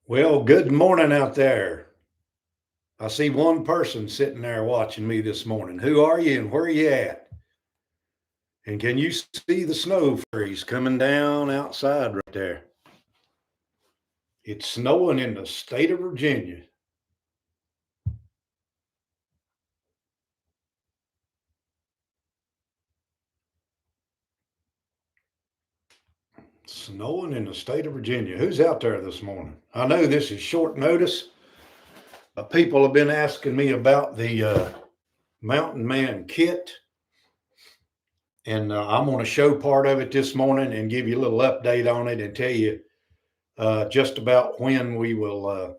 Well, good morning out there. I see one person sitting there watching me this morning. Who are you and where are you at? And can you see the snow freeze coming down outside right there? It's snowing in the state of Virginia. Snowing in the state of Virginia. Who's out there this morning? I know this is short notice, but people have been asking me about the Mountain Man kit. And I'm going to show part of it this morning and give you a little update on it and tell you just about when we will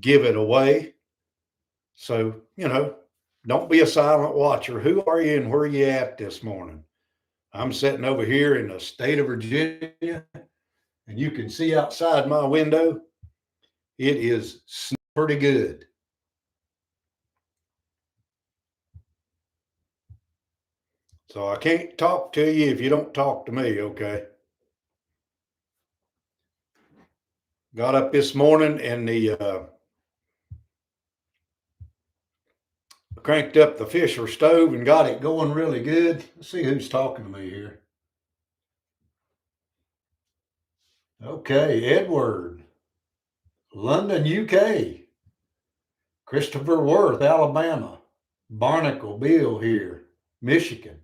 give it away. So, don't be a silent watcher. Who are you and where are you at this morning? I'm sitting over here in the state of Virginia, and you can see outside my window. It is pretty good. So I can't talk to you if you don't talk to me, okay? Got up this morning and the cranked up the Fisher stove and got it going really good. Let's see who's talking to me here. Okay, Edward, London, UK. Christopher Worth, Alabama. Barnacle Bill here, Michigan.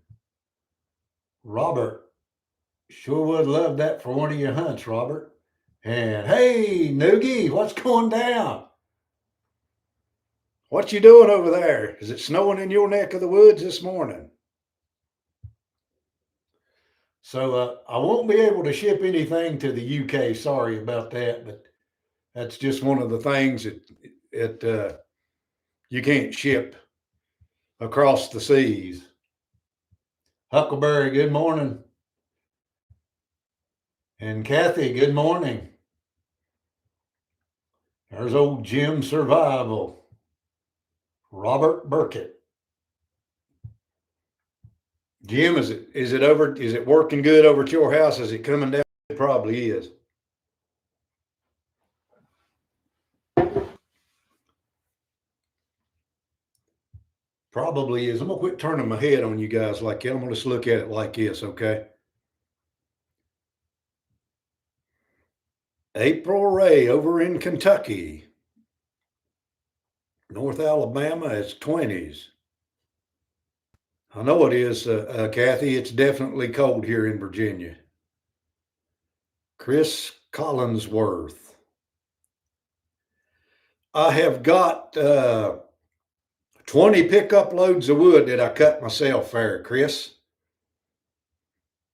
Robert, sure would love that for one of your hunts, Robert. And hey, Noogie, what's going down? What you doing over there? Is it snowing in your neck of the woods this morning? So I won't be able to ship anything to the UK. Sorry about that, but that's just one of the things that you can't ship across the seas. Huckleberry, good morning. And Kathy, good morning. There's old Jim Survival. Robert Burkett. Jim, is it working good over at your house? Is it coming down? It probably is. Probably is. I'm gonna quit turning my head on you guys like that. I'm gonna just look at it like this, okay? April Ray over in Kentucky. North Alabama, it's 20s. I know it is, Kathy. It's definitely cold here in Virginia. Chris Collinsworth. I have got 20 pickup loads of wood that I cut myself there, Chris.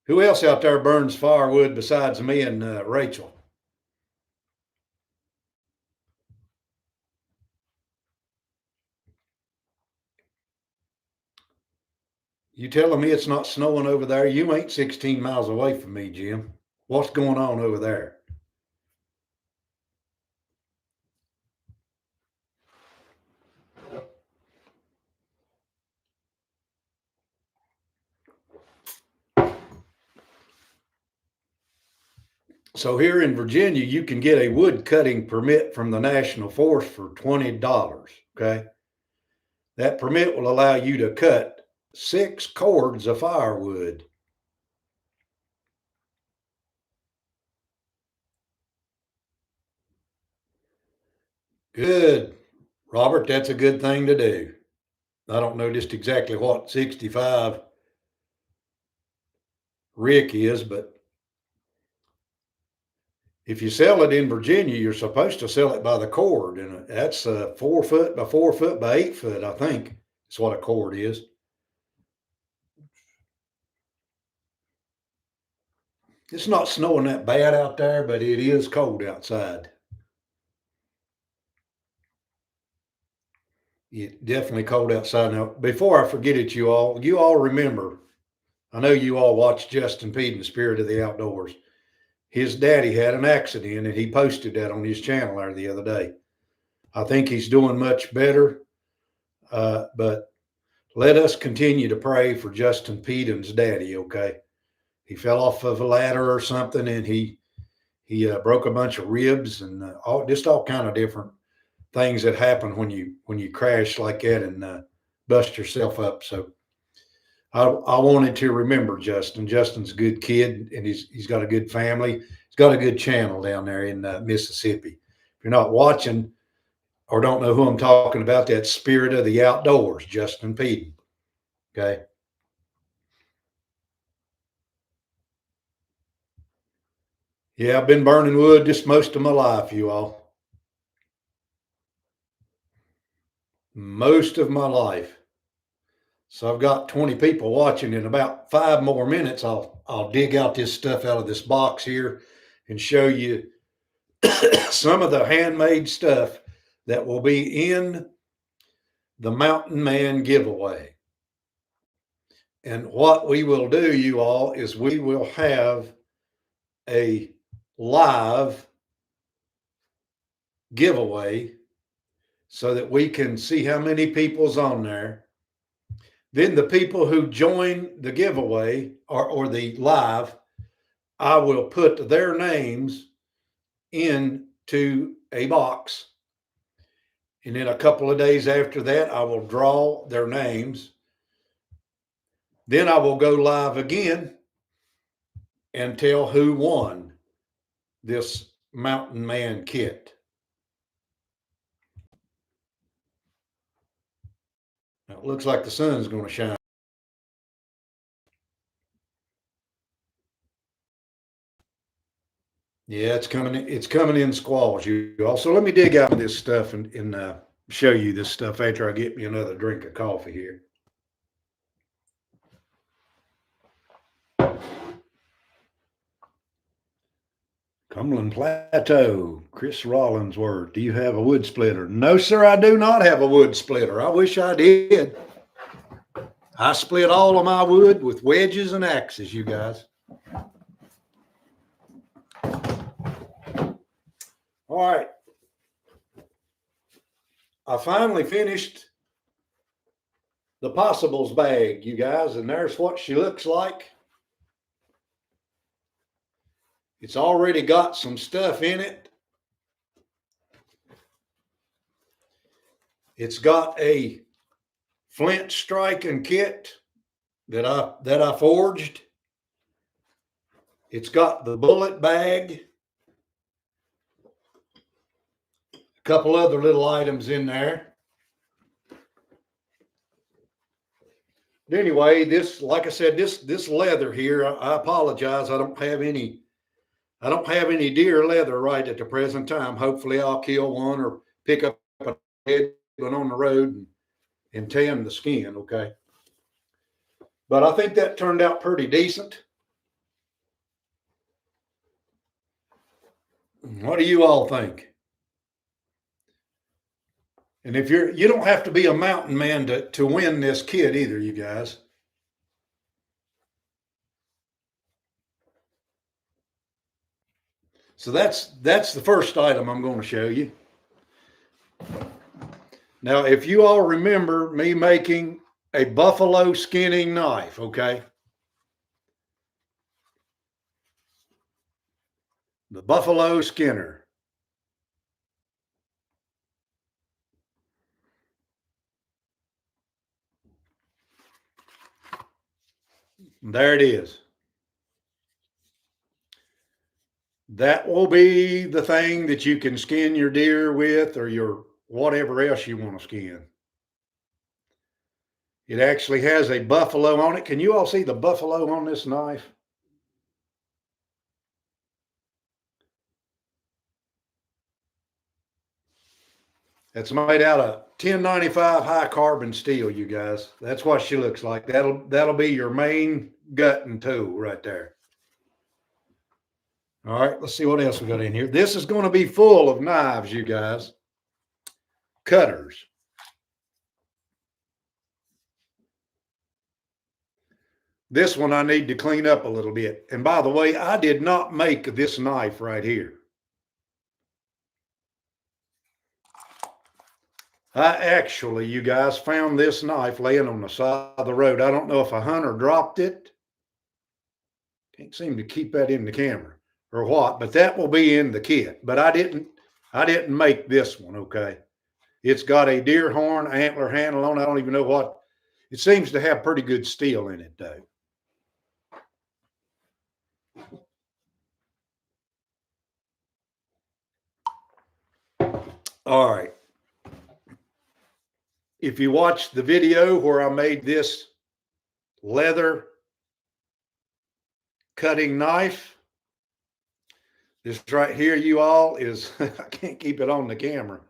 Who else out there burns firewood besides me and Rachel? You telling me it's not snowing over there? You ain't 16 miles away from me, Jim. What's going on over there? So here in Virginia, you can get a wood cutting permit from the National Forest for $20. Okay. That permit will allow you to cut 6 cords of firewood. Good. Robert, that's a good thing to do. I don't know just exactly what 65 Rick is, but if you sell it in Virginia, you're supposed to sell it by the cord, and that's 4 foot by 4 foot by 8 foot, I think. That's what a cord is. It's not snowing that bad out there, but it is cold outside. It's definitely cold outside. Now, before I forget it, you all remember, I know you all watched Justin Peden, Spirit of the Outdoors. His daddy had an accident and he posted that on his channel there the other day. I think he's doing much better, but let us continue to pray for Justin Peden's daddy, okay? He fell off of a ladder or something and he He broke a bunch of ribs and all kind of different things that happen when you crash like that and bust yourself up. So I wanted to remember Justin. Justin's a good kid, and he's got a good family. He's got a good channel down there in Mississippi. If you're not watching or don't know who I'm talking about, that's Spirit of the Outdoors, Justin Peden. Okay. Yeah, I've been burning wood just most of my life, you all. Most of my life. So I've got 20 people watching. In about 5 more minutes, I'll dig out this stuff out of this box here and show you some of the handmade stuff that will be in the Mountain Man giveaway. And what we will do, you all, is we will have a live giveaway so that we can see how many people's on there. Then the people who join the giveaway or the live, I will put their names into a box. And then a couple of days after that, I will draw their names. Then I will go live again and tell who won this Mountain Man kit. Now, it looks like the sun's going to shine. Yeah, it's coming in squalls, you all. So let me dig out this stuff and show you this stuff after I get me another drink of coffee here. Cumberland Plateau, Chris Rollinsworth. Do you have a wood splitter? No, sir, I do not have a wood splitter. I wish I did. I split all of my wood with wedges and axes, you guys. All right. I finally finished the Possibles bag, you guys, and there's what she looks like. It's already got some stuff in it. It's got a flint striking kit that I forged. It's got the bullet bag. A couple other little items in there. But anyway, this, like I said, this leather here, I apologize. I don't have any deer leather right at the present time. Hopefully I'll kill one or pick up a head one on the road and tan the skin, okay? But I think that turned out pretty decent. What do you all think? And if you don't have to be a mountain man to win this kit either, you guys. So that's the first item I'm going to show you. Now, if you all remember me making a buffalo skinning knife, okay? The buffalo skinner. There it is. That will be the thing that you can skin your deer with or your whatever else you want to skin. It actually has a buffalo on it. Can you all see the buffalo on this knife? It's made out of 1095 high carbon steel, you guys. That's what she looks like. That'll be your main gutting tool right there. All right, let's see what else we got in here. This is going to be full of knives, you guys. Cutters. This one I need to clean up a little bit. And by the way, I did not make this knife right here. I actually, you guys, found this knife laying on the side of the road. I don't know if a hunter dropped it. Can't seem to keep that in the camera. or what, but that will be in the kit. But I didn't make this one, okay? It's got a deer horn antler handle on. I don't even know what. It seems to have pretty good steel in it, though. All right. If you watch the video where I made this leather cutting knife, this right here, you all, is, I can't keep it on the camera.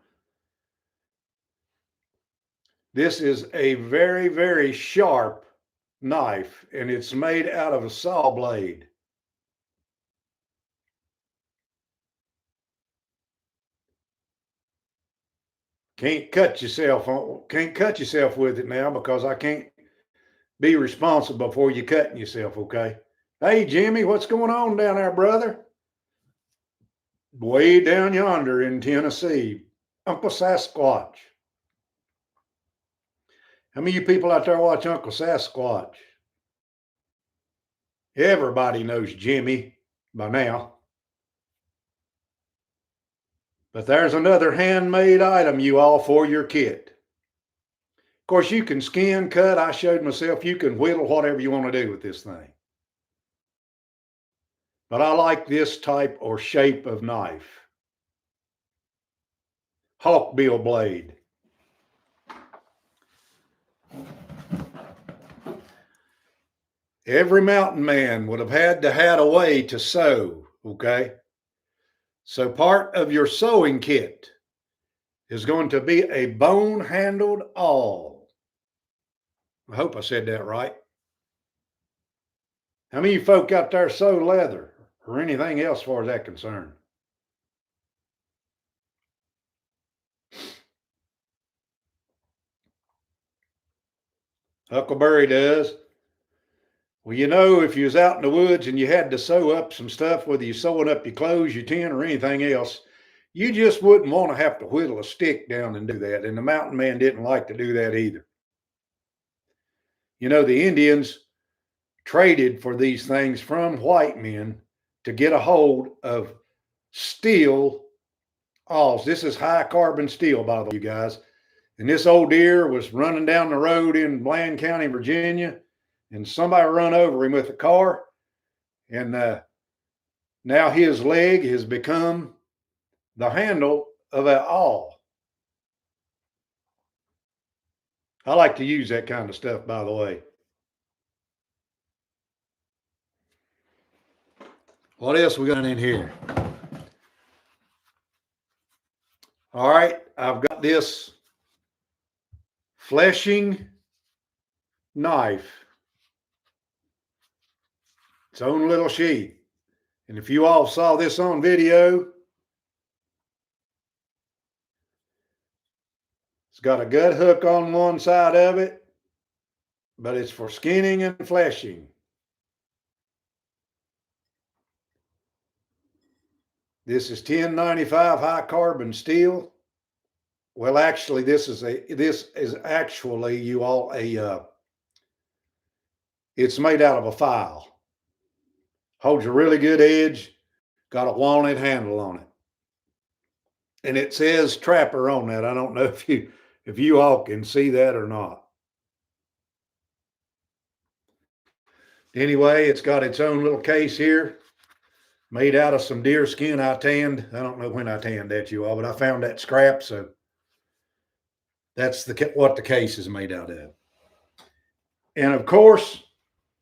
This is a very, very sharp knife, and it's made out of a saw blade. Can't cut yourself with it now because I can't be responsible for you cutting yourself, okay? Hey, Jimmy, what's going on down there, brother? Way down yonder in Tennessee, Uncle Sasquatch. How many of you people out there watch Uncle Sasquatch? Everybody knows Jimmy by now. But there's another handmade item, you all, for your kit. Of course, you can skin, cut. I showed myself you can whittle, whatever you want to do with this thing. But I like this type or shape of knife. Hawkbill blade. Every mountain man would have had a way to sew, okay? So part of your sewing kit is going to be a bone-handled awl. I hope I said that right. How many of you folk out there sew leather or anything else as far as that's concerned? Huckleberry does. Well, you know, if you was out in the woods and you had to sew up some stuff, whether you're sewing up your clothes, your tent, or anything else, you just wouldn't want to have to whittle a stick down and do that. And the mountain man didn't like to do that either. You know, the Indians traded for these things from white men to get a hold of steel awls. This is high carbon steel, by the way, you guys. And this old deer was running down the road in Bland County, Virginia, and somebody run over him with a car, and now his leg has become the handle of an awl. I like to use that kind of stuff, by the way. What else we got in here? All right, I've got this fleshing knife. Its own little sheath. And if you all saw this on video, it's got a gut hook on one side of it, but it's for skinning and fleshing. This is 1095 high carbon steel. Well, actually, this is actually, you all, it's made out of a file. Holds a really good edge, got a walnut handle on it. And it says Trapper on that. I don't know if you all can see that or not. Anyway, it's got its own little case here, made out of some deer skin I tanned. I don't know when I tanned that, you all, but I found that scrap, so that's what the case is made out of. And of course,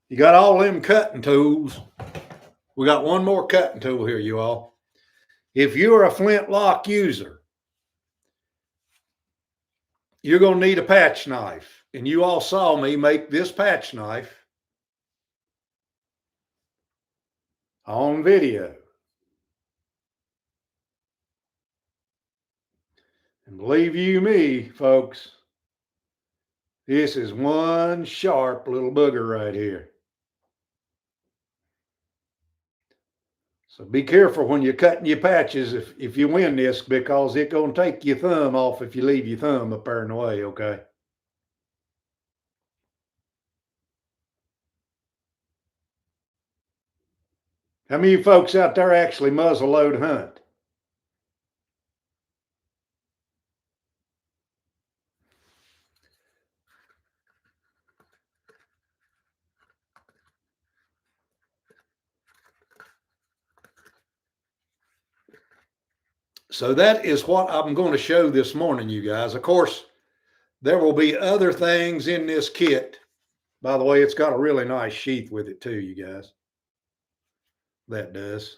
you got all them cutting tools. We got one more cutting tool here, you all. If you're a flintlock user, you're going to need a patch knife. And you all saw me make this patch knife on video. And believe you me, folks, this is one sharp little booger right here. So be careful when you're cutting your patches if you win this, because it's going to take your thumb off if you leave your thumb up there in the way, okay? How many of you folks out there actually muzzleload hunt? So that is what I'm going to show this morning, you guys. Of course, there will be other things in this kit. By the way, it's got a really nice sheath with it too, you guys. That does.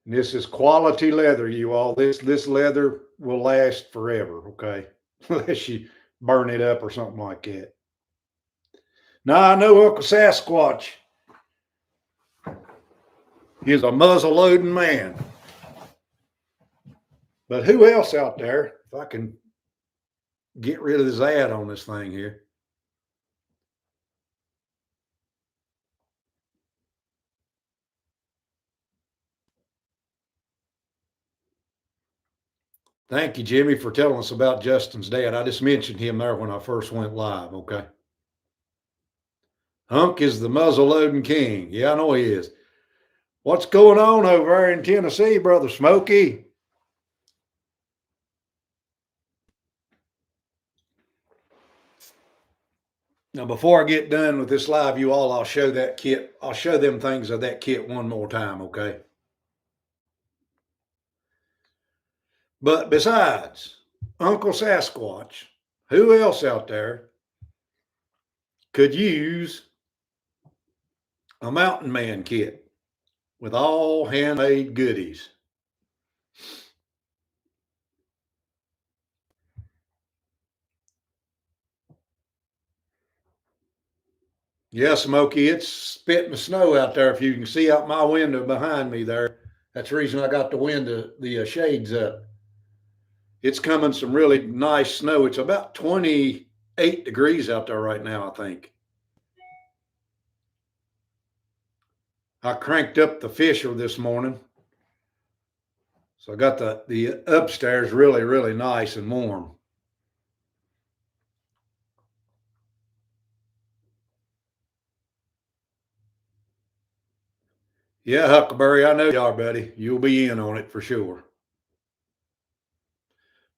And this is quality leather, you all. This leather will last forever, okay? Unless you burn it up or something like that. Now I know Uncle Sasquatch is a muzzle loading man. But who else out there, if I can get rid of this ad on this thing here. Thank you, Jimmy, for telling us about Justin's dad. I just mentioned him there when I first went live, okay? Hunk is the muzzle loading king. Yeah, I know he is. What's going on over there in Tennessee, Brother Smokey? Now, before I get done with this live, you all, I'll show that kit. I'll show them things of that kit one more time, okay? But besides Uncle Sasquatch, who else out there could use a Mountain Man kit with all handmade goodies? Yeah, Smokey, it's spitting the snow out there. If you can see out my window behind me there, that's the reason I got the shades up. It's coming some really nice snow. It's about 28 degrees out there right now, I think. I cranked up the fisher this morning. So I got the upstairs really, really nice and warm. Yeah, Huckleberry, I know you are, buddy. You'll be in on it for sure.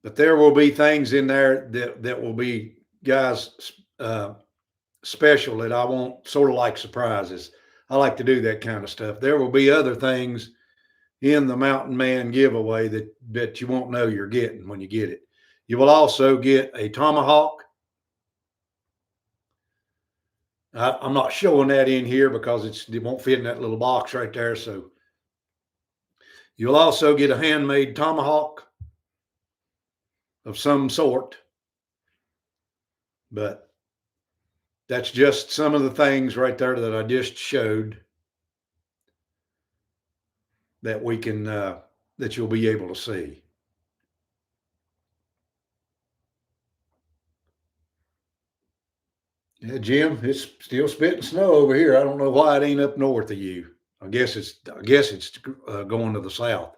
But there will be things in there that will be, guys, special that I want, sort of like surprises. I like to do that kind of stuff. There will be other things in the Mountain Man giveaway that you won't know you're getting when you get it. You will also get a tomahawk. I'm not showing that in here because it won't fit in that little box right there. So you'll also get a handmade tomahawk of some sort. But that's just some of the things right there that I just showed that we can that you'll be able to see. Yeah, Jim, it's still spitting snow over here. I don't know why it ain't up north of you. I guess it's going to the south.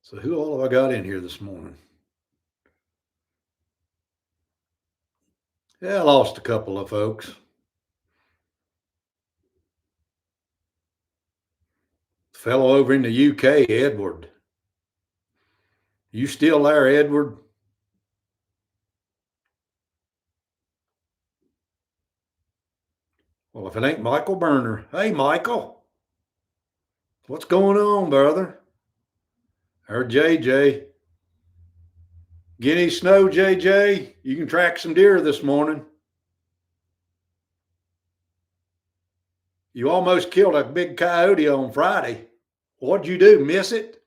So who all have I got in here this morning? Yeah, I lost a couple of folks. Fellow over in the UK, Edward. You still there, Edward? Well, if it ain't Michael Burner. Hey, Michael. What's going on, brother? Or JJ. Get any snow, JJ? You can track some deer this morning. You almost killed a big coyote on Friday. What'd you do? Miss it?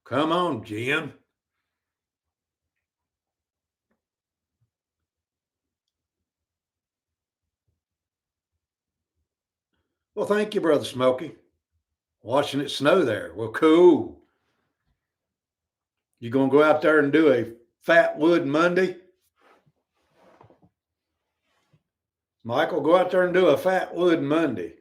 Come on, Jim. Well, thank you, Brother Smokey. Watching it snow there. Well, cool. You gonna go out there and do a Fat Wood Monday? Michael, go out there and do a Fat Wood Monday.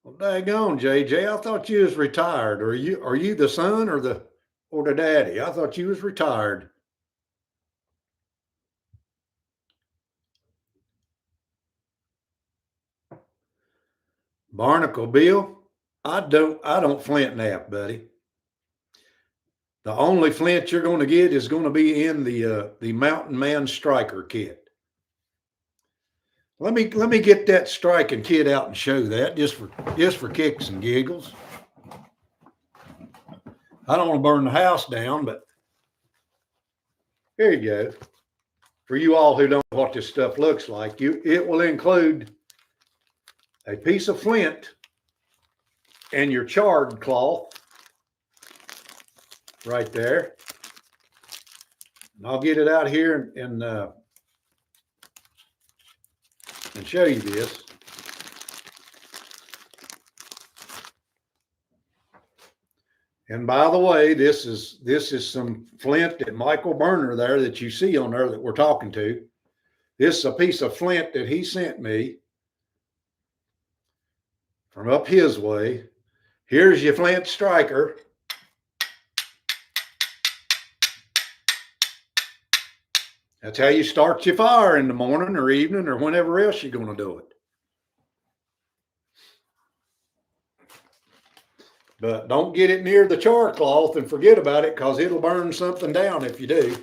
Well, daggone, JJ, I thought you was retired. Are you the son or the daddy? I thought you was retired. Barnacle Bill, I don't flint nap, buddy. The only flint you're going to get is going to be in the Mountain Man Striker kit. Let me get that striking kit out and show that just for kicks and giggles. I don't want to burn the house down, but here you go. For you all who don't know what this stuff looks like, it will include a piece of flint and your charred cloth right there. And I'll get it out here and show you this. And by the way, this is some flint that Michael Burner there that you see on there that we're talking to. This is a piece of flint that he sent me from up his way. Here's your flint striker. That's how you start your fire in the morning or evening or whenever else you're going to do it. But don't get it near the char cloth and forget about it, because it'll burn something down if you do.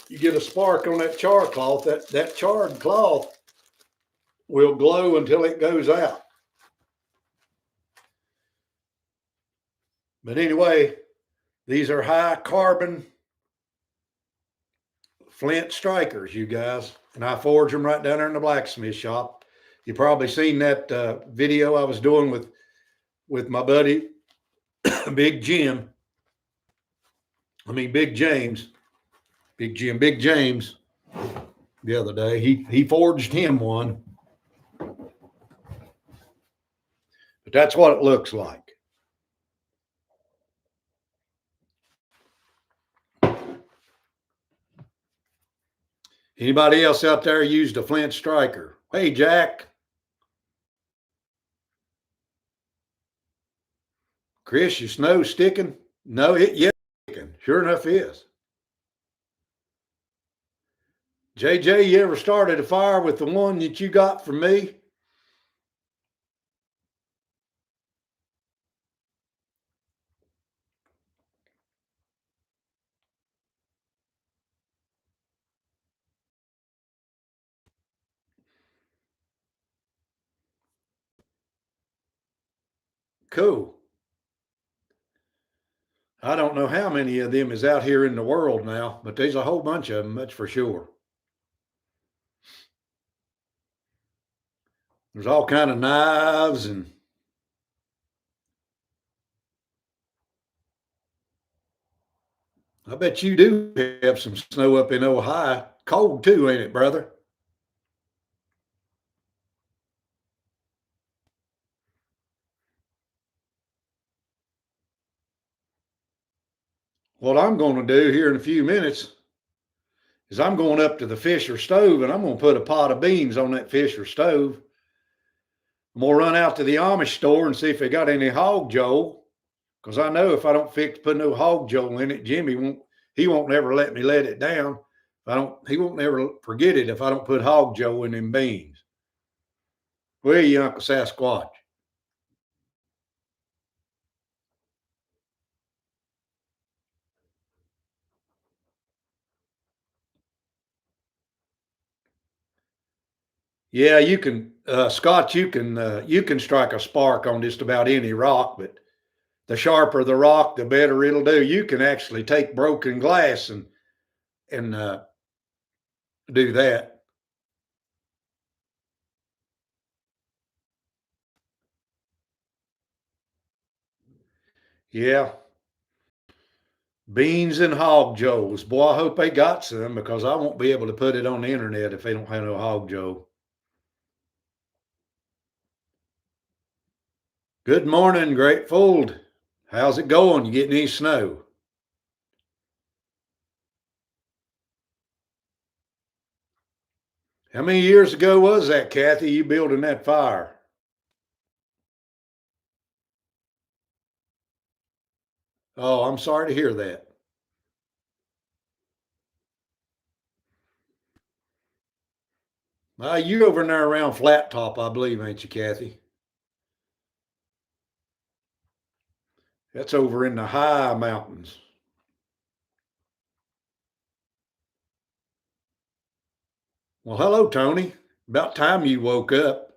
You get a spark on that char cloth, that charred cloth will glow until it goes out. But anyway, these are high carbon flint strikers, you guys. And I forge them right down there in the blacksmith shop. You probably seen that video I was doing with my buddy, Big James. Big James the other day. He forged him one. But that's what it looks like. Anybody else out there used a flint striker? Hey, Jack. Chris, your snow sticking? No, it's sticking. Sure enough is. JJ, you ever started a fire with the one that you got from me? Cool. I don't know how many of them is out here in the world now, but there's a whole bunch of them, that's for sure. There's all kind of knives and I bet you do have some snow up in Ohio. Cold too, ain't it, brother? What I'm going to do here in a few minutes is I'm going up to the Fisher stove and I'm going to put a pot of beans on that Fisher stove. I'm going to run out to the Amish store and see if they got any hog joel, because I know if I don't put no hog joel in it, Jimmy won't never let me let it down. He won't never forget it if I don't put hog joel in them beans. Where are you, Uncle Sasquatch? Yeah, you can, Scott. You can strike a spark on just about any rock, but the sharper the rock, the better it'll do. You can actually take broken glass and do that. Yeah, beans and hog joes. Boy, I hope they got some, because I won't be able to put it on the internet if they don't have no hog joe. Good morning, Grateful. How's it going? You getting any snow? How many years ago was that, Kathy, you building that fire? Oh, I'm sorry to hear that. You over there around Flat Top, I believe, ain't you, Kathy? That's over in the high mountains. Well, hello, Tony. About time you woke up.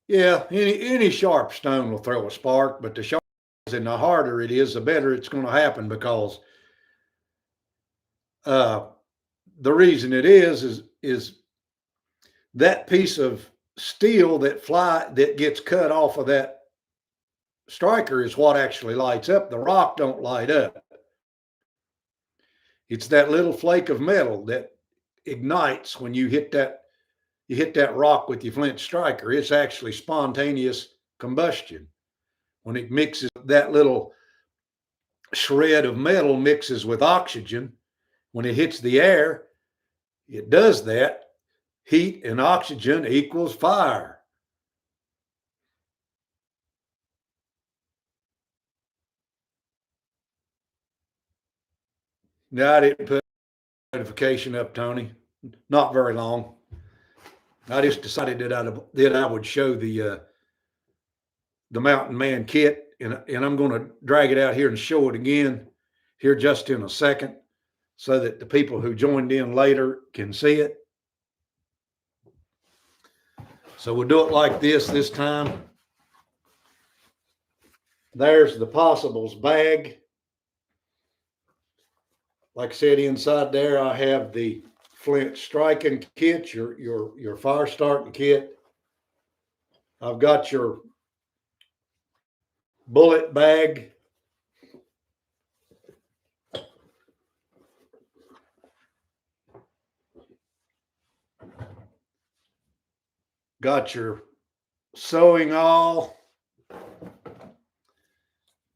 Yeah, any sharp stone will throw a spark, but the sharper it is and the harder it is, the better it's going to happen because uh, the reason it is that piece of steel that gets cut off of that striker is what actually lights up. The rock don't light up. It's that little flake of metal that ignites when you hit that rock with your flint striker. It's actually spontaneous combustion. When it mixes, that little shred of metal mixes with oxygen. When it hits the air, it does that. Heat and oxygen equals fire. No, I didn't put notification up, Tony. Not very long. I just decided that I would show the Mountain Man kit, and I'm going to drag it out here and show it again here just in a second, so that the people who joined in later can see it. So we'll do it like this time. There's the Possibles bag. Like I said, inside there I have the flint striking kit, your fire starting kit. I've got your bullet bag. Got your sewing awl.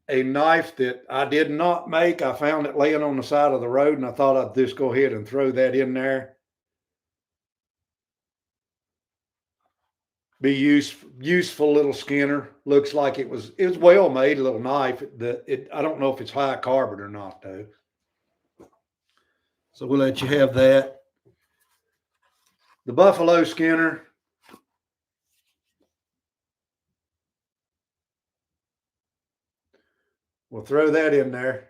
A knife that I did not make. I found it laying on the side of the road, and I thought I'd just go ahead and throw that in there. Be useful little Skinner. Looks like it was well made, a little knife. I don't know if it's high carbon or not though. So we'll let you have that. The Buffalo Skinner. We'll throw that in there.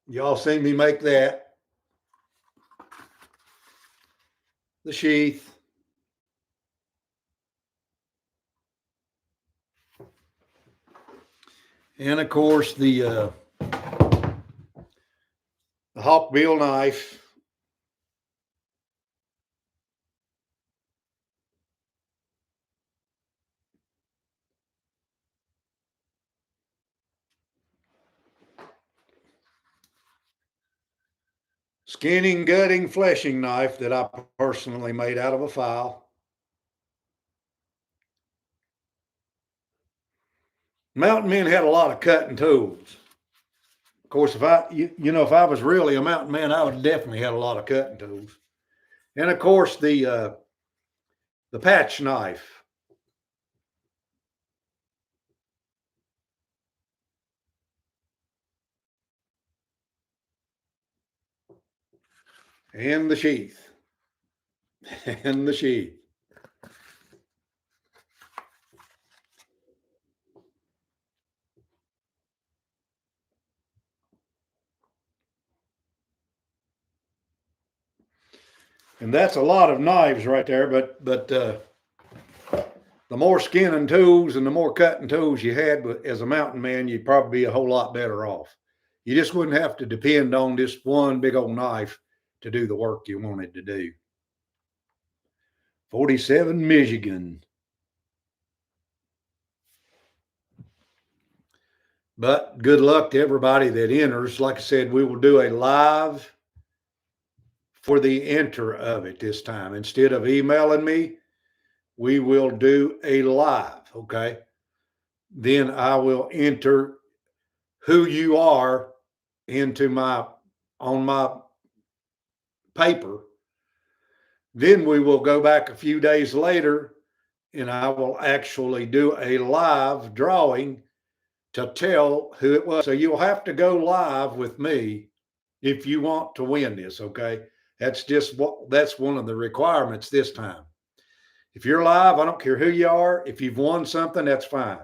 Y'all seen me make that. The sheath. And of course the Hawkbill knife. Skinning, gutting, fleshing knife that I personally made out of a file. Mountain men had a lot of cutting tools. Of course, if I was really a mountain man, I would have definitely had a lot of cutting tools. And of course, the patch knife. And the sheath. And the sheath. And that's a lot of knives right there, but the more skinning tools and the more cutting tools you had as a mountain man, you'd probably be a whole lot better off. You just wouldn't have to depend on this one big old knife to do the work you wanted to do. 47 Michigan. But good luck to everybody that enters. Like I said, we will do a live for the enter of it this time. Instead of emailing me, we will do a live, okay? Then I will enter who you are on my paper. Then we will go back a few days later and I will actually do a live drawing to tell who it was. So you'll have to go live with me if you want to win this, okay? That's one of the requirements this time. If you're live, I don't care who you are. If you've won something, that's fine.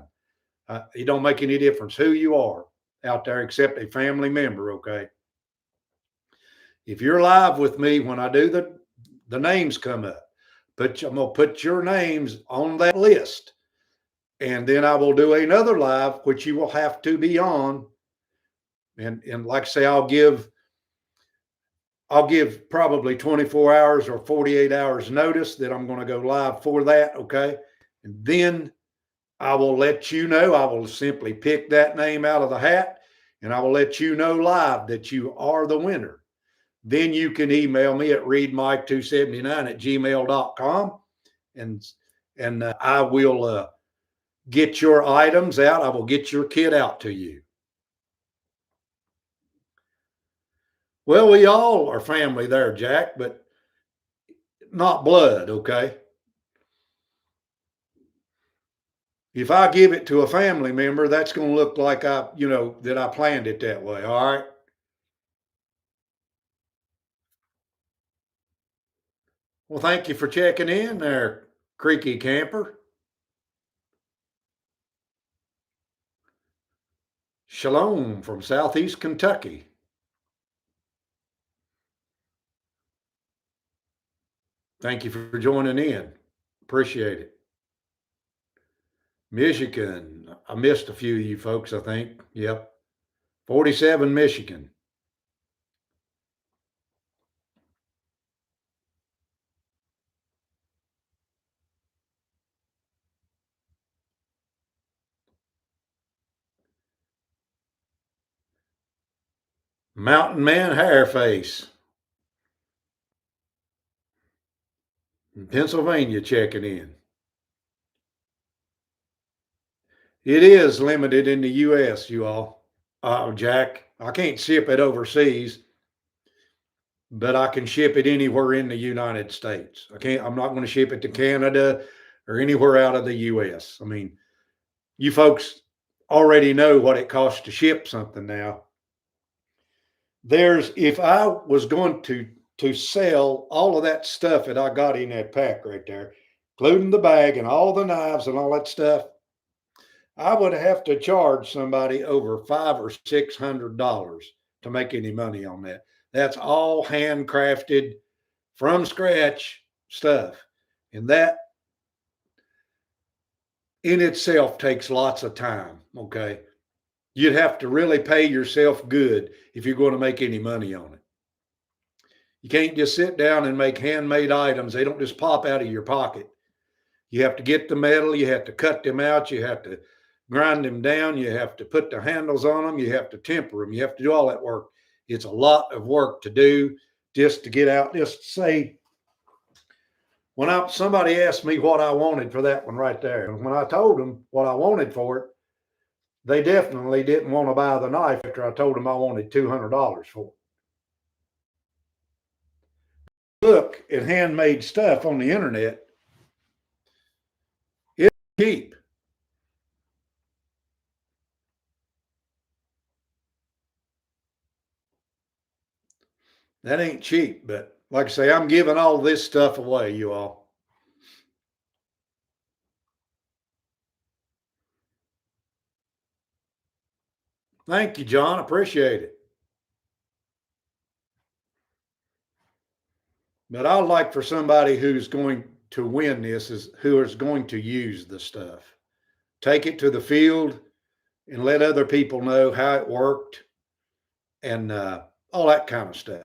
It don't make any difference who you are out there except a family member, okay? If you're live with me when I do the names come up, I'm gonna put your names on that list. And then I will do another live, which you will have to be on. And like I say, I'll give probably 24 hours or 48 hours notice that I'm going to go live for that. Okay. And then I will let you know. I will simply pick that name out of the hat and I will let you know live that you are the winner. Then you can email me at readmike279@gmail.com and I will get your items out. I will get your kit out to you. Well, we all are family there, Jack, but not blood, okay? If I give it to a family member, that's going to look like that I planned it that way, all right? Well, thank you for checking in there, Creaky Camper. Shalom from Southeast Kentucky. Thank you for joining in. Appreciate it. Michigan. I missed a few of you folks, I think. Yep. 47, Michigan. Mountain Man Hairface. Pennsylvania checking in. It is limited in the U.S., you all. Jack, I can't ship it overseas, but I can ship it anywhere in the United States. I'm not going to ship it to Canada or anywhere out of the U.S. I mean, you folks already know what it costs to ship something now. If I was going to sell all of that stuff that I got in that pack right there, including the bag and all the knives and all that stuff, I would have to charge somebody over $500 or $600 to make any money on that. That's all handcrafted from scratch stuff. And that in itself takes lots of time. Okay. You'd have to really pay yourself good if you're going to make any money on it. You can't just sit down and make handmade items. They don't just pop out of your pocket. You have to get the metal, you have to cut them out, you have to grind them down, you have to put the handles on them, you have to temper them, you have to do all that work. It's a lot of work to do just to get out. Just say, when somebody asked me what I wanted for that one right there, and when I told them what I wanted for it, they definitely didn't want to buy the knife after I told them I wanted $200 for it. Look at handmade stuff on the internet. It's cheap. That ain't cheap, but like I say, I'm giving all this stuff away, you all. Thank you, John. Appreciate it. But I'd like for somebody who's going to win this is who is going to use the stuff. Take it to the field and let other people know how it worked and all that kind of stuff.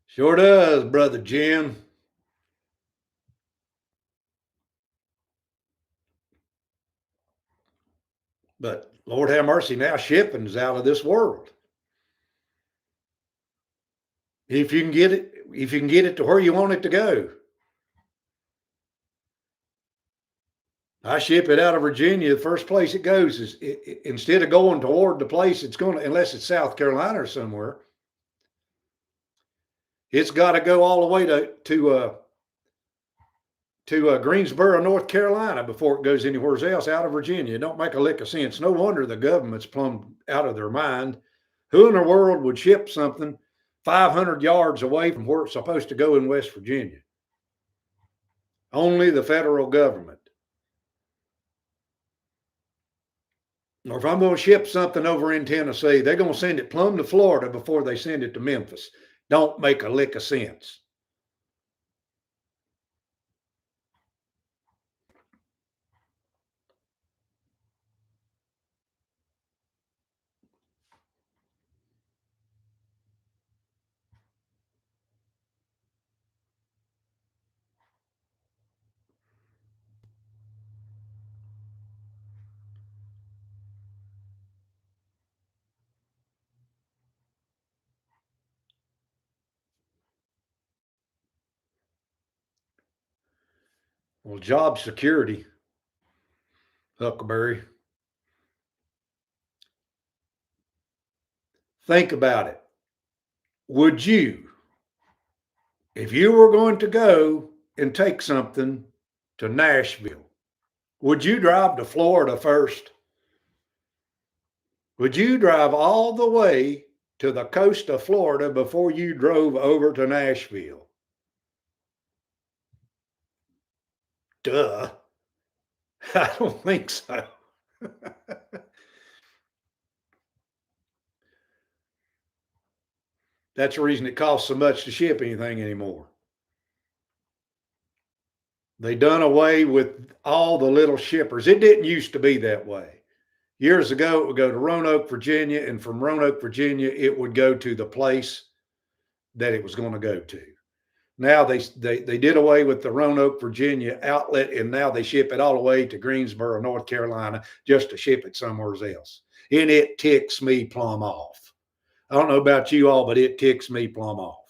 Sure does, Brother Jim. But Lord have mercy, now shipping's out of this world. If you can get it to where you want it to go. I ship it out of Virginia. The first place it goes is instead of going toward the place it's going to, unless it's South Carolina or somewhere, it's got to go all the way to Greensboro, North Carolina before it goes anywhere else out of Virginia. It don't make a lick of sense. No wonder the government's plumb out of their mind. Who in the world would ship something 500 yards away from where it's supposed to go in West Virginia? Only the federal government. Or if I'm going to ship something over in Tennessee, they're going to send it plumb to Florida before they send it to Memphis. Don't make a lick of sense. Well, job security, Huckleberry. Think about it. Would you, if you were going to go and take something to Nashville, would you drive to Florida first? Would you drive all the way to the coast of Florida before you drove over to Nashville? Duh. I don't think so. That's the reason it costs so much to ship anything anymore. They done away with all the little shippers. It didn't used to be that way. Years ago, it would go to Roanoke, Virginia, and from Roanoke, Virginia, it would go to the place that it was going to go to. Now they did away with the Roanoke, Virginia outlet, and now they ship it all the way to Greensboro, North Carolina, just to ship it somewhere else. And it ticks me plumb off. I don't know about you all, but it ticks me plumb off.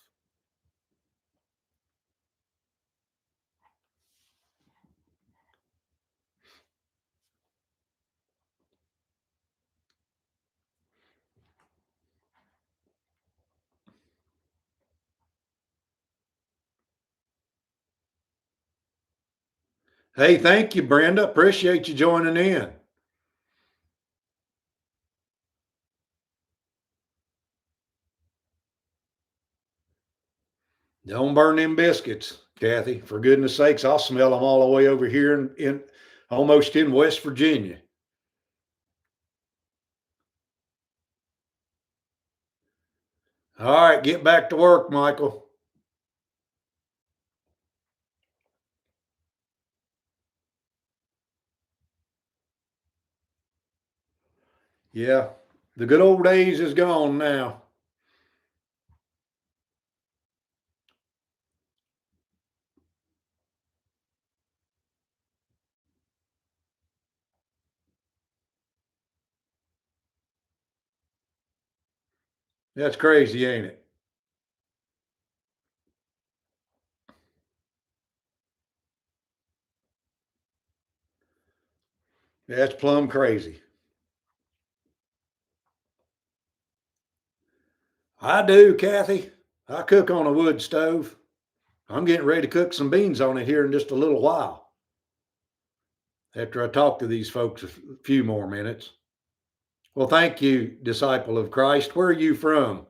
Hey, thank you, Brenda. Appreciate you joining in. Don't burn them biscuits, Kathy. For goodness sakes, I'll smell them all the way over here in almost in West Virginia. All right, get back to work, Michael. Yeah, the good old days is gone now. That's crazy, ain't it? That's plumb crazy. I do, Kathy. I cook on a wood stove. I'm getting ready to cook some beans on it here in just a little while after I talk to these folks a few more minutes. Well, thank you, disciple of Christ. Where are you from?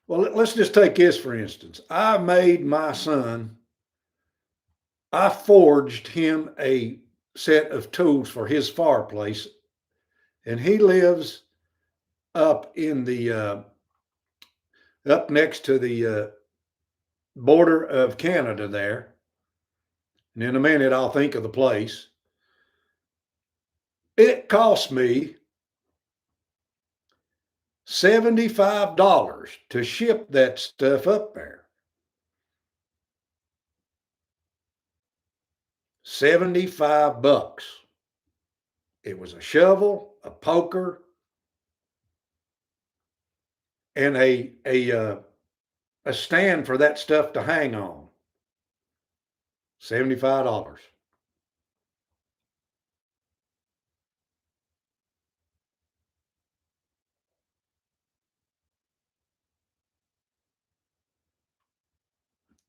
Well, let's just take this for instance. I forged him a set of tools for his fireplace, and he lives up in the up next to the border of Canada there. And in a minute, I'll think of the place. It cost me $75 to ship that stuff up there. 75 bucks. It was a shovel, a poker, and a stand for that stuff to hang on. $75.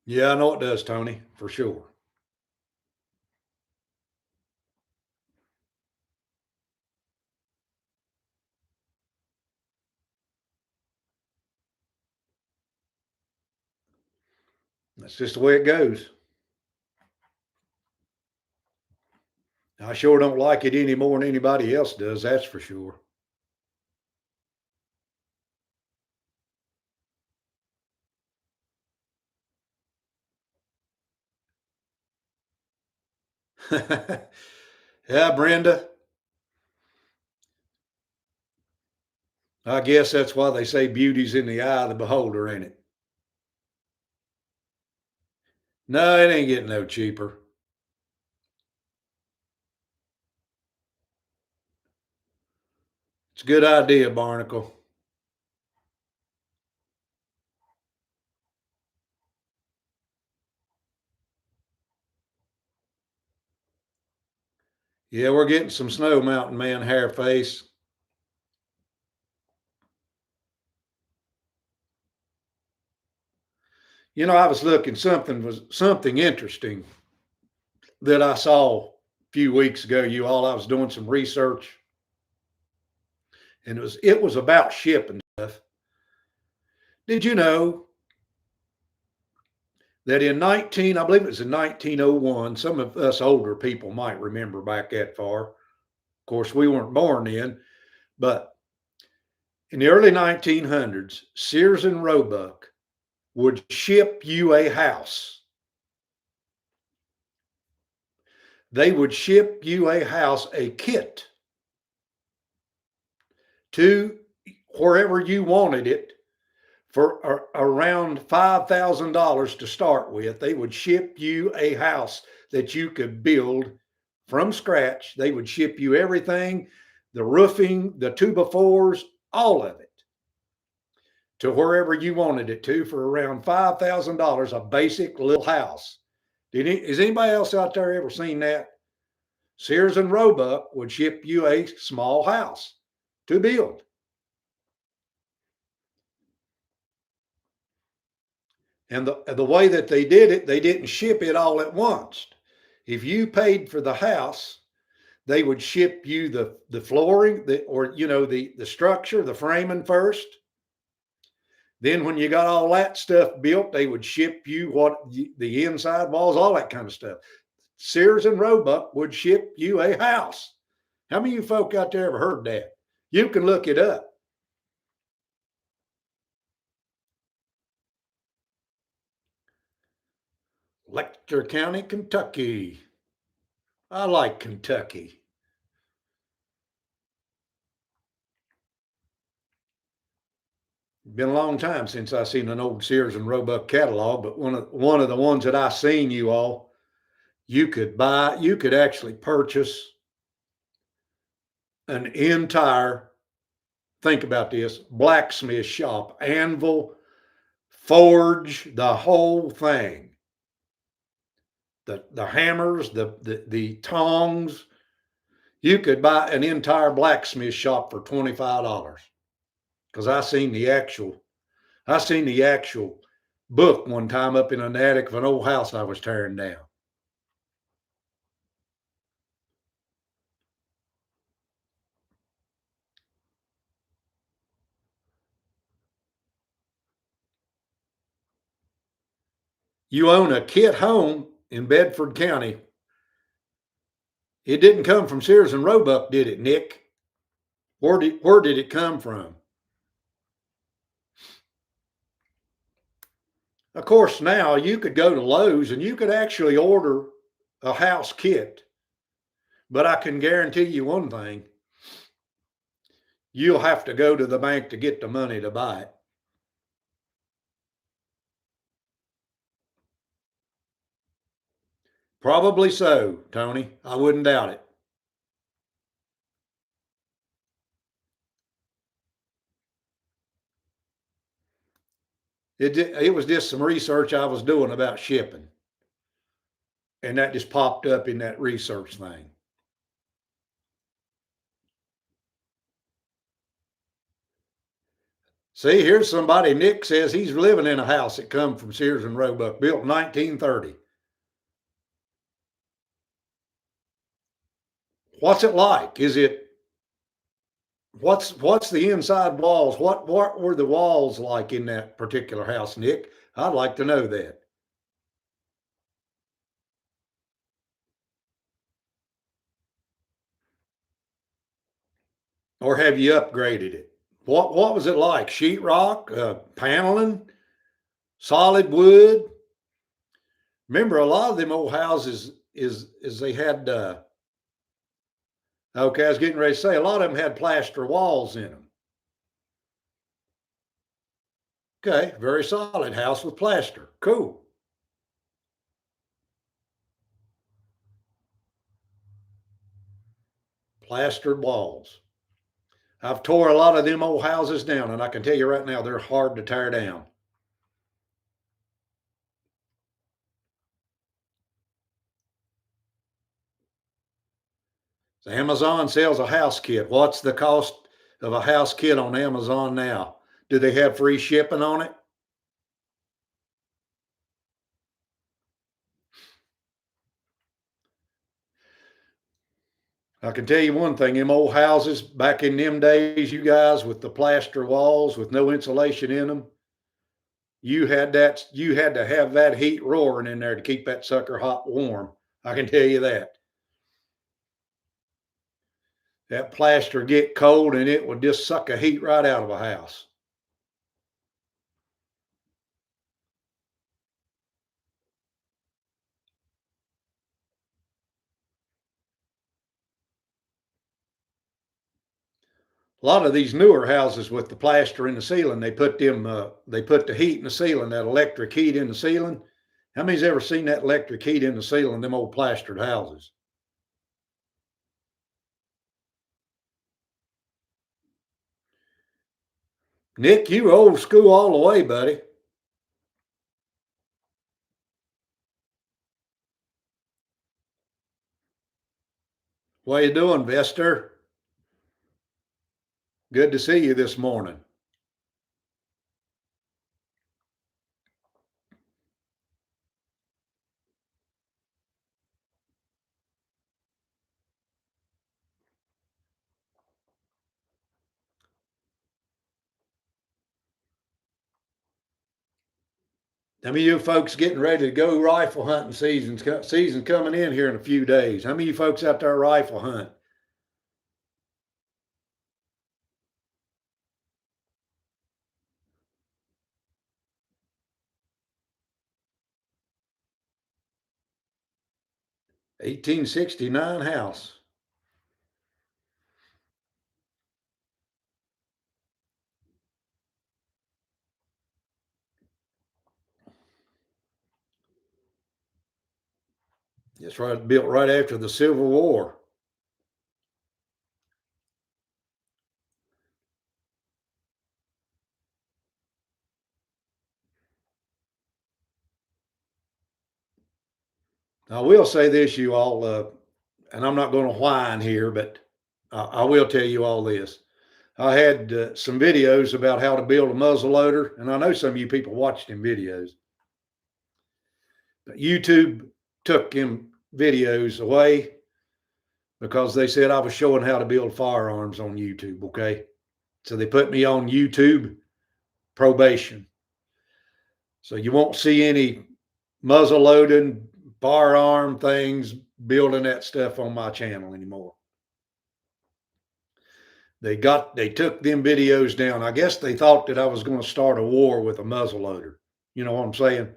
Yeah, I know it does, Tony, for sure. That's just the way it goes. I sure don't like it any more than anybody else does, that's for sure. Yeah, Brenda, I guess that's why they say beauty's in the eye of the beholder, ain't it? No, it ain't getting no cheaper. It's a good idea, Barnacle. Yeah, we're getting some snow, Mountain Man hair face. I was looking something interesting that I saw a few weeks ago. I was doing some research, and it was about shipping stuff. Did you know that I believe it was in 1901, some of us older people might remember back that far. Of course, we weren't born then, but in the early 1900s, Sears and Roebuck would ship you a house. They would ship you a house, a kit to wherever you wanted it for around $5,000 to start with. They would ship you a house that you could build from scratch. They would ship you everything, the roofing, the 2x4s, all of it to wherever you wanted it to for around $5,000, a basic little house. Has anybody else out there ever seen that? Sears and Roebuck would ship you a small house to build. And the way that they did it, they didn't ship it all at once. If you paid for the house, they would ship you the flooring, the structure, the framing first. Then when you got all that stuff built, they would ship you the inside walls, all that kind of stuff. Sears and Roebuck would ship you a house. How many of you folk out there ever heard that? You can look it up. Letcher County, Kentucky. I like Kentucky. Been a long time since I seen an old Sears and Roebuck catalog, but one of the ones that I seen, you all, you could actually purchase an entire, think about this, blacksmith shop, anvil, forge, the whole thing. The hammers, the tongs. You could buy an entire blacksmith shop for $25. Because I seen the actual book one time up in an attic of an old house I was tearing down. You own a kit home in Bedford County. It didn't come from Sears and Roebuck, did it, Nick? Where did it come from? Of course, now you could go to Lowe's and you could actually order a house kit. But I can guarantee you one thing, you'll have to go to the bank to get the money to buy it. Probably so, Tony. I wouldn't doubt it. It was just some research I was doing about shipping, and that just popped up in that research thing. See, here's somebody. Nick says he's living in a house that come from Sears and Roebuck, built in 1930. What's it like? Is it what's the inside walls? What were the walls like in that particular house, Nick? I'd like to know that. Or have you upgraded it? What was it like? Sheetrock, paneling, solid wood? Remember, a lot of them old houses is they had. Okay, I was getting ready to say a lot of them had plaster walls in them. Okay, very solid house with plaster. Cool. Plastered walls. I've tore a lot of them old houses down, and I can tell you right now, they're hard to tear down. So Amazon sells a house kit. What's the cost of a house kit on Amazon now? Do they have free shipping on it? I can tell you one thing, them old houses back in them days, you guys, with the plaster walls with no insulation in them, you had to have that heat roaring in there to keep that sucker hot warm. I can tell you that. That plaster get cold and it would just suck a heat right out of a house. A lot of these newer houses with the plaster in the ceiling, they put the heat in the ceiling, that electric heat in the ceiling. How many's ever seen that electric heat in the ceiling, them old plastered houses? Nick, you old school all the way, buddy. What you doing, Vester? Good to see you this morning. How many of you folks getting ready to go rifle hunting season coming in here in a few days? How many of you folks out there rifle hunt? (1869) house. It's right built right after the Civil War. I will say this, you all, and I'm not going to whine here, but I will tell you all this. I had some videos about how to build a muzzle loader, and I know some of you people watched them videos. But YouTube took them videos away because they said I was showing how to build firearms on YouTube. Okay. So they put me on YouTube probation. So you won't see any muzzle loading, firearm things, building that stuff on my channel anymore. They took them videos down. I guess they thought that I was going to start a war with a muzzle loader. You know what I'm saying?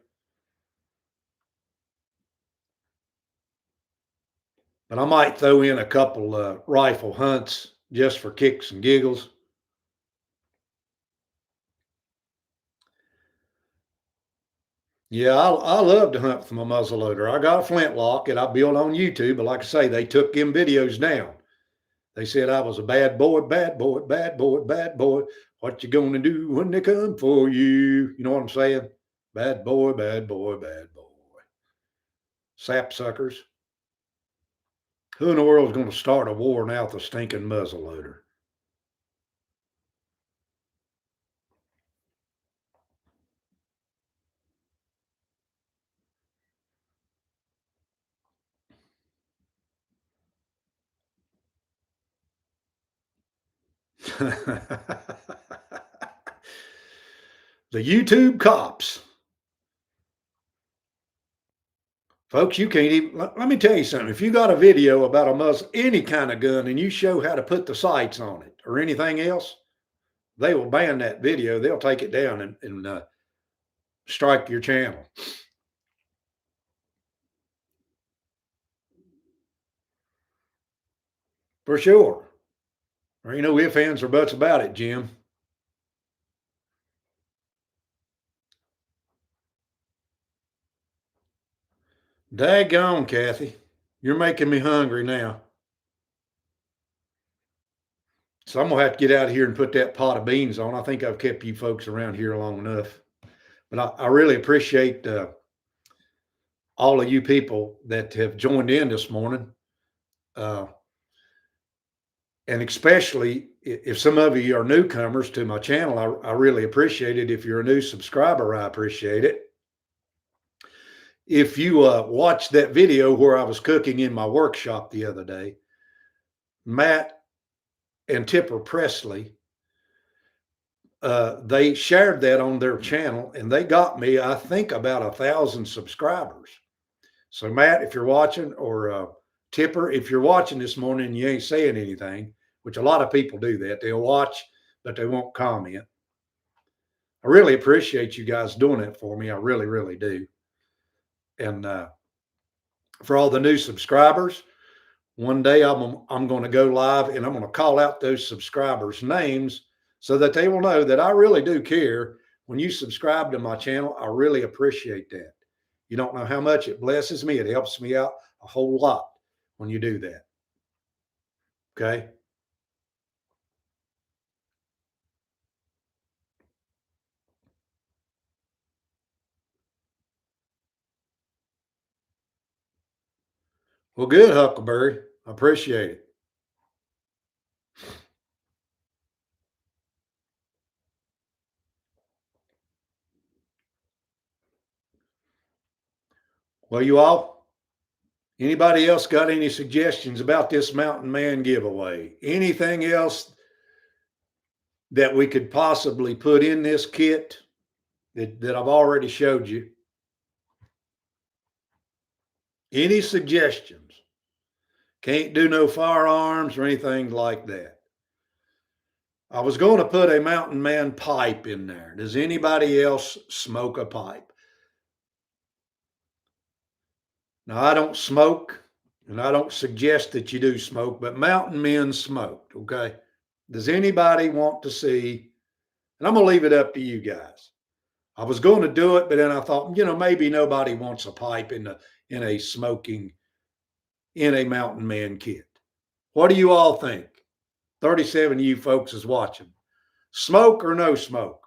But I might throw in a couple rifle hunts just for kicks and giggles. Yeah, I love to hunt from a muzzleloader. I got a flintlock that I built on YouTube, but like I say, they took them videos down. They said I was a bad boy, bad boy, bad boy, bad boy. What you gonna do when they come for you? You know what I'm saying? Bad boy, bad boy, bad boy. Sapsuckers. Who in the world is going to start a war now with a stinking muzzleloader? The YouTube cops. Folks, you can't even, let me tell you something. If you got a video about a muzzle, any kind of gun, and you show how to put the sights on it or anything else, they will ban that video. They'll take it down and strike your channel. For sure. There ain't no ifs, ands, or buts about it, Jim. Daggone, Kathy. You're making me hungry now. So I'm going to have to get out of here and put that pot of beans on. I think I've kept you folks around here long enough. But I really appreciate all of you people that have joined in this morning. And especially if some of you are newcomers to my channel, I really appreciate it. If you're a new subscriber, I appreciate it. If you watched that video where I was cooking in my workshop the other day, Matt and Tipper Presley, they shared that on their channel, and they got me, I think, about 1,000 subscribers. So Matt, if you're watching, or Tipper, if you're watching this morning and you ain't saying anything, which a lot of people do that, they'll watch, but they won't comment. I really appreciate you guys doing that for me. I really, really do. And for all the new subscribers, one day I'm going to go live and I'm going to call out those subscribers' names so that they will know that I really do care. When you subscribe to my channel, I really appreciate that. You don't know how much it blesses me. It helps me out a whole lot when you do that. Okay. Well, good, Huckleberry. I appreciate it. Well, you all, anybody else got any suggestions about this Mountain Man giveaway? Anything else that we could possibly put in this kit that I've already showed you? Any suggestions? Can't do no firearms or anything like that. I was going to put a Mountain Man pipe in there. Does anybody else smoke a pipe? Now, I don't smoke, and I don't suggest that you do smoke, but mountain men smoked, okay? Does anybody want to see? And I'm going to leave it up to you guys. I was going to do it, but then I thought, maybe nobody wants a pipe in a smoking, in a Mountain Man kit. What do you all think? 37 of you folks is watching. Smoke or no smoke?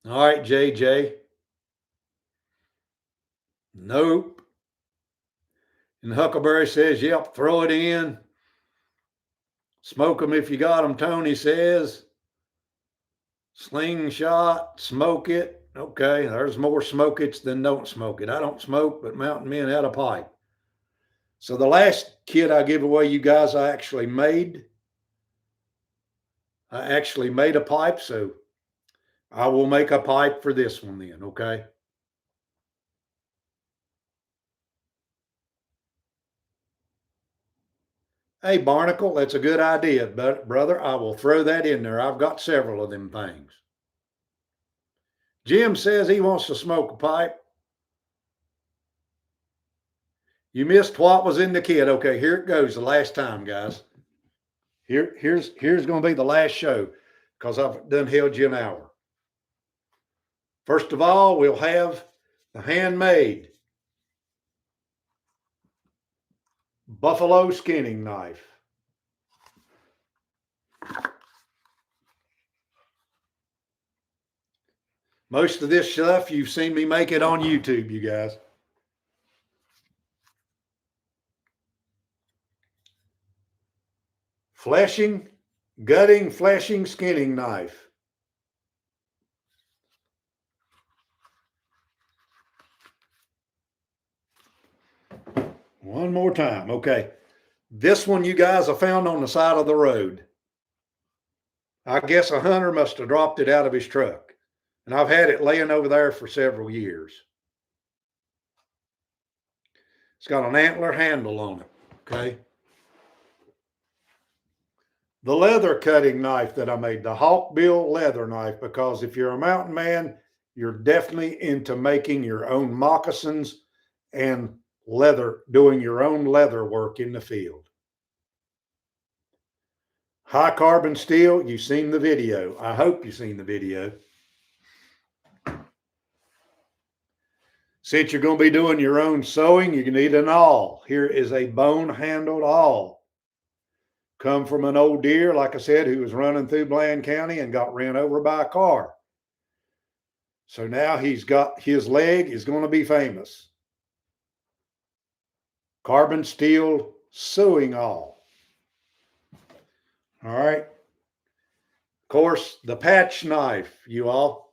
All right, JJ. Nope. And Huckleberry says, yep, throw it in. Smoke them if you got them, Tony says. Slingshot, smoke it. Okay, there's more smoke it than don't smoke it. I don't smoke, but Mountain Men had a pipe. So the last kit I give away, you guys, I actually made a pipe, so I will make a pipe for this one then, okay? Hey, Barnacle, that's a good idea, but brother, I will throw that in there. I've got several of them things. Jim says he wants to smoke a pipe. You missed what was in the kit. Okay, here it goes. The last time, guys. Here's going to be the last show because I've done held you an hour. First of all, we'll have the handmade buffalo skinning knife. Most of this stuff you've seen me make it on YouTube, you guys. Fleshing, gutting, fleshing, skinning knife. One more time. Okay. This one you guys I found on the side of the road. I guess a hunter must have dropped it out of his truck. And I've had it laying over there for several years. It's got an antler handle on it. Okay. The leather cutting knife that I made, the Hawkbill leather knife, because if you're a mountain man, you're definitely into making your own moccasins and leather, doing your own leather work in the field. High carbon steel, you've seen the video. I hope you've seen the video. Since you're going to be doing your own sewing, you need an awl. Here is a bone-handled awl. Come from an old deer, like I said, who was running through Bland County and got ran over by a car. So now he's got, his leg is going to be famous. Carbon steel sewing awl. All right. Of course, the patch knife, you all.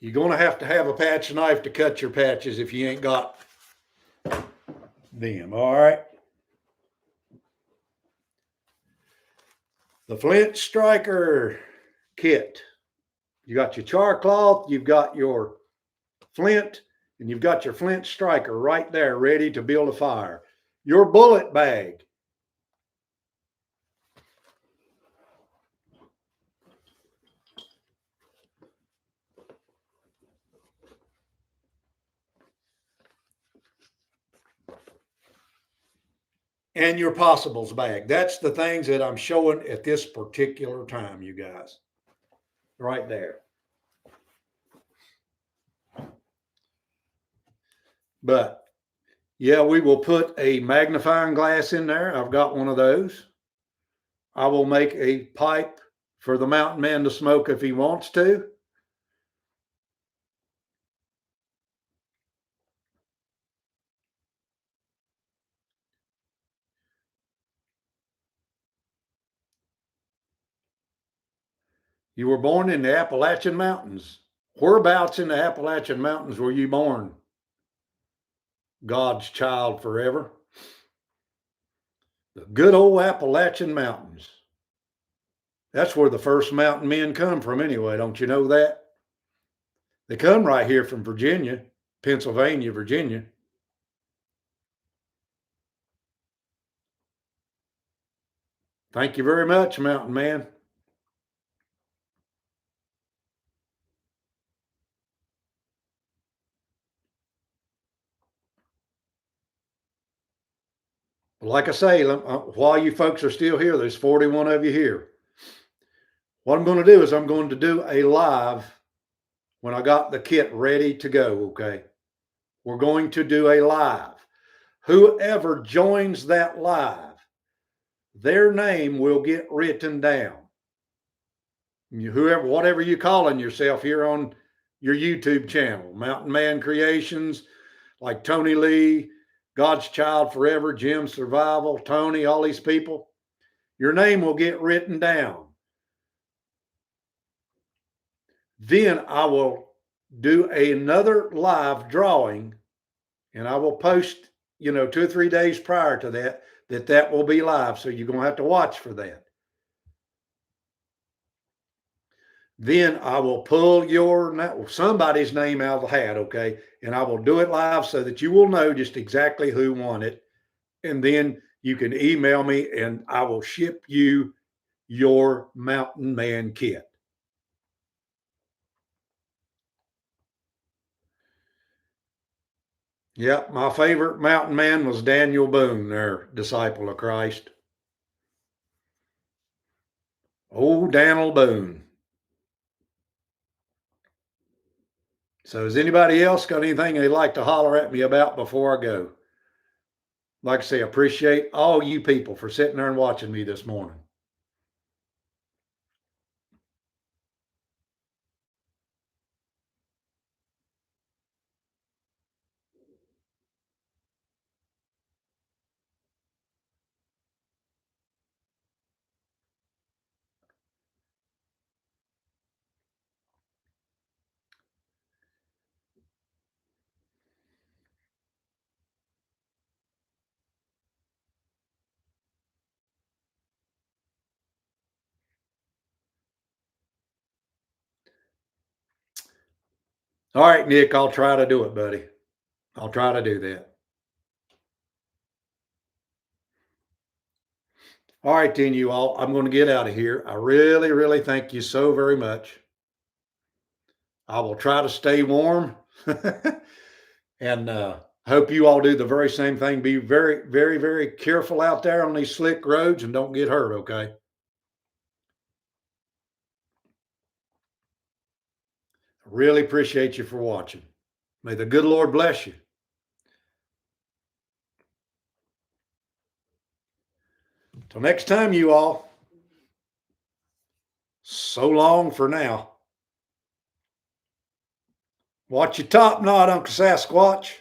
You're going to have a patch knife to cut your patches if you ain't got them. All right. The Flint Striker kit. You got your char cloth, you've got your flint, and you've got your Flint Striker right there ready to build a fire. Your bullet bag. And your possibles bag. That's the things that I'm showing at this particular time, you guys. Right there. But yeah, we will put a magnifying glass in there. I've got one of those. I will make a pipe for the mountain man to smoke if he wants to. You were born in the Appalachian Mountains. Whereabouts in the Appalachian Mountains were you born? God's child forever. The good old Appalachian Mountains. That's where the first mountain men come from anyway, don't you know that? They come right here from Virginia, Pennsylvania, Virginia. Thank you very much, mountain man. Like I say, while you folks are still here, there's 41 of you here. What I'm going to do is I'm going to do a live when I got the kit ready to go, okay? We're going to do a live. Whoever joins that live, their name will get written down. Whoever, whatever you calling yourself here on your YouTube channel, Mountain Man Creations, like Tony Lee, God's Child Forever, Jim Survival, Tony, all these people, your name will get written down. Then I will do another live drawing, and I will post, 2 or 3 days prior to that will be live. So you're going to have to watch for that. Then I will pull somebody's name out of the hat, okay? And I will do it live so that you will know just exactly who won it. And then you can email me and I will ship you your Mountain Man kit. Yep, my favorite mountain man was Daniel Boone, their disciple of Christ. Oh, Daniel Boone. So has anybody else got anything they'd like to holler at me about before I go? Like I say, I appreciate all you people for sitting there and watching me this morning. All right, Nick, I'll try to do it, buddy. I'll try to do that. All right, then, you all, I'm going to get out of here. I really, really thank you so very much. I will try to stay warm and hope you all do the very same thing. Be very, very, very careful out there on these slick roads and don't get hurt, okay? I really appreciate you for watching. May the good Lord bless you. Till next time, you all. So long for now. Watch your top knot, Uncle Sasquatch.